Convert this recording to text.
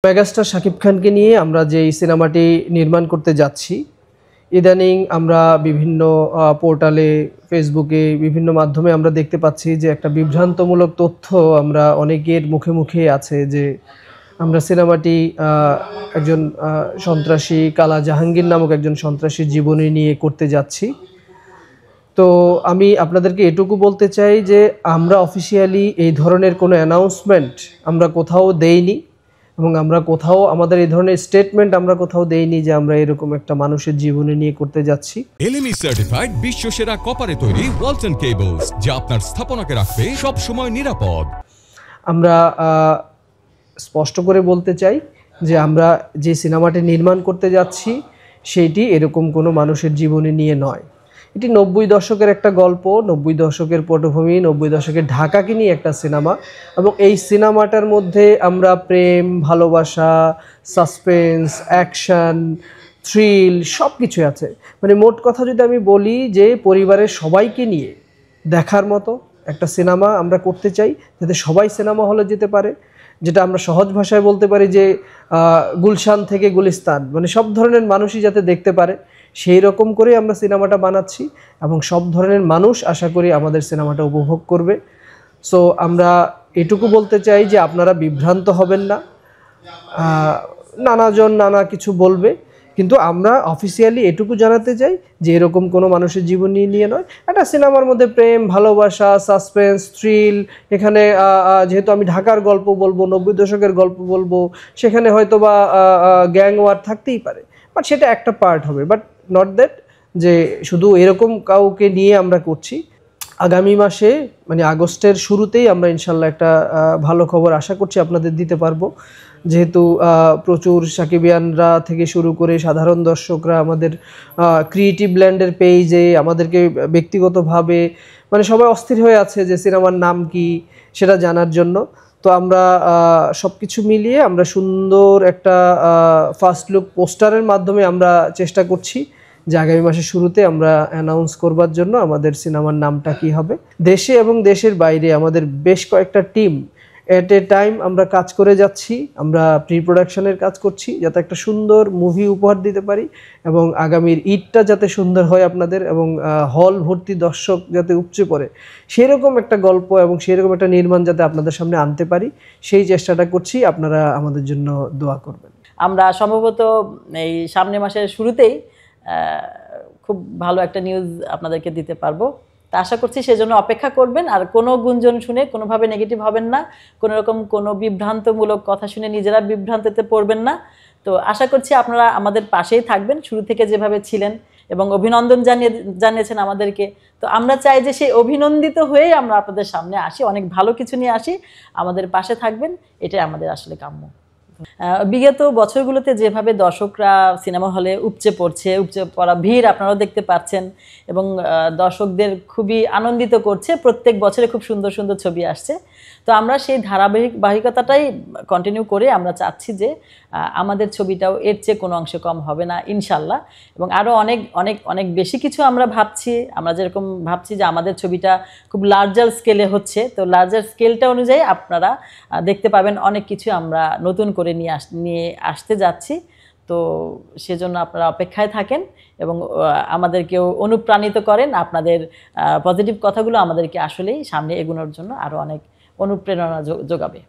Megastar Shakib খানকে নিয়ে আমরা যে সিনেমাটি নির্মাণ করতে যাচ্ছি, ইদানিং আমরা বিভিন্ন পোর্টালে, ফেসবুকে, বিভিন্ন মাধ্যমে আমরা দেখতে পাচ্ছি যে একটা বিভ্রান্তমূলক তথ্য আমরা অনেকের মুখে মুখে আছে যে আমরা সিনেমাটি একজন সন্ত্রাসী কালা জাহাঙ্গীর নামক একজন সন্ত্রাসীর জীবনী নিয়ে করতে যাচ্ছি। তো আমি আপনাদেরকে এটুকু বলতে চাই যে আমরা অফিসিয়ালি এই ধরনের কোনো অ্যানাউন্সমেন্ট আমরা কোথাও দেইনি এবং আমরা কোথাও আমাদের এই ধরনের স্টেটমেন্ট আমরা কোথাও দেইনি যে আমরা এরকম একটা মানুষের জীবনী নিয়ে করতে যাচ্ছি। এলএমই সার্টিফাইড বিশ্বসেরা কপারে তৈরি ওয়ালটন কেবলস, যা আপনার স্থাপনাকে রাখবে সব সময় নিরাপদ। আমরা স্পষ্ট করে বলতে চাই যে আমরা যে সিনেমাটি নির্মাণ করতে যাচ্ছি সেইটি এরকম কোনো মানুষের জীবনী নিয়ে নয়। এটি 90 দশকের একটা গল্প, 90 দশকের পটভূমি, 90 দশকের ঢাকাকে নিয়ে একটা সিনেমা, এবং এই সিনেমাটার মধ্যে আমরা প্রেম, ভালোবাসা, সাসপেন্স, অ্যাকশন, থ্রিল সব কিছু আছে। মানে মোট কথা যদি আমি বলি যে পরিবারের সবাইকে নিয়ে দেখার মতো একটা সিনেমা আমরা করতে চাই, যাতে সবাই সিনেমা হলে যেতে পারে, যেটা আমরা সহজ ভাষায় বলতে পারি যে গুলশান থেকে গুলিস্তান, মানে সব ধরনের মানুষই যাতে দেখতে পারে, সেই রকম করে আমরা সিনেমাটা বানাচ্ছি এবং সব ধরনের মানুষ আশা করি আমাদের সিনেমাটা উপভোগ করবে। সো আমরা এটুকু বলতে চাই যে আপনারা বিভ্রান্ত হবেন না। নানাজন নানা কিছু বলবে, কিন্তু আমরা অফিসিয়ালি এটুকু জানাতে চাই যে এরকম কোনো মানুষের জীবনী নিয়ে নয়। একটা সিনেমার মধ্যে প্রেম, ভালোবাসা, সাসপেন্স, থ্রিল, এখানে যেহেতু আমি ঢাকার গল্প বলবো, 90 দশকের গল্প বলবো, সেখানে হয়তো বা গ্যাং ওয়ার থাকতেই পারে, বাট সেটা একটা পার্ট হবে, বাট নট দ্যাট যে শুধু এরকম কাউকে নিয়ে আমরা করছি। আগামী মাসে মানে আগস্টের শুরুতেই আমরা ইনশাল্লাহ একটা ভালো খবর আশা করছি আপনাদের দিতে পারবো, যেহেতু প্রচুর সাকিবিয়ানরা থেকে শুরু করে সাধারণ দর্শকরা আমাদের ক্রিয়েটিভ ল্যান্ডের পেজে আমাদেরকে ব্যক্তিগতভাবে মানে সবাই অস্থির হয়ে আছে যে সিনেমার নাম কি সেটা জানার জন্য। তো আমরা সব কিছু মিলিয়ে আমরা সুন্দর একটা ফার্স্ট লুক পোস্টারের মাধ্যমে আমরা চেষ্টা করছি যে আগামী মাসের শুরুতে আমরা অ্যানাউন্স করবার জন্য আমাদের সিনেমার নামটা কি হবে। দেশে এবং দেশের বাইরে আমাদের বেশ কয়েকটা টিম এট এ টাইম আমরা কাজ করে যাচ্ছি। আমরা প্রি প্রোডাকশনের কাজ করছি যাতে একটা সুন্দর মুভি উপহার দিতে পারি এবং আগামীর ঈদটা যাতে সুন্দর হয় আপনাদের, এবং হল ভর্তি দর্শক যাতে উপচে পড়ে সেরকম একটা গল্প এবং সেরকম একটা নির্মাণ যাতে আপনাদের সামনে আনতে পারি, সেই চেষ্টাটা করছি। আপনারা আমাদের জন্য দোয়া করবেন। আমরা সম্ভবত এই সামনের মাসের শুরুতেই খুব ভালো একটা নিউজ আপনাদেরকে দিতে পারবো, তা আশা করছি সেজন্য অপেক্ষা করবেন। আর কোনো গুঞ্জন শুনে কোনোভাবে নেগেটিভ হবেন না, কোনো রকম কোনো বিভ্রান্তমূলক কথা শুনে নিজেরা বিভ্রান্তিতে পড়বেন না। তো আশা করছি আপনারা আমাদের পাশেই থাকবেন, শুরু থেকে যেভাবে ছিলেন এবং অভিনন্দন জানিয়েছেন আমাদেরকে। তো আমরা চাই যে সেই অভিনন্দিত হয়েই আমরা আপনাদের সামনে আসি, অনেক ভালো কিছু নিয়ে আসি, আমাদের পাশে থাকবেন, এটাই আমাদের আসলে কাম্য। বিগত বছরগুলোতে যেভাবে দর্শকরা সিনেমা হলে উপচে পড়া ভিড় আপনারাও দেখতে পাচ্ছেন এবং দর্শকদের খুবই আনন্দিত করছে, প্রত্যেক বছরে খুব সুন্দর সুন্দর ছবি আসছে। তো আমরা সেই ধারাবাহিকতাটাই কন্টিনিউ করে আমরা চাচ্ছি যে আমাদের ছবিটাও এর চেয়ে কোনো অংশে কম হবে না ইনশাল্লাহ, এবং আরও অনেক অনেক অনেক বেশি কিছু আমরা ভাবছি। আমরা যেরকম ভাবছি যে আমাদের ছবিটা খুব লার্জার স্কেলে হচ্ছে, তো লার্জার স্কেলটা অনুযায়ী আপনারা দেখতে পাবেন অনেক কিছু আমরা নতুন করে নিয়ে আসতে যাচ্ছি। তো সেজন্য আপনারা অপেক্ষায় থাকেন এবং আমাদেরকেও অনুপ্রাণিত করেন। আপনাদের পজিটিভ কথাগুলো আমাদেরকে আসলেই সামনে এগোনোর জন্য আরও অনেক অনুপ্রেরণা যোগাবে।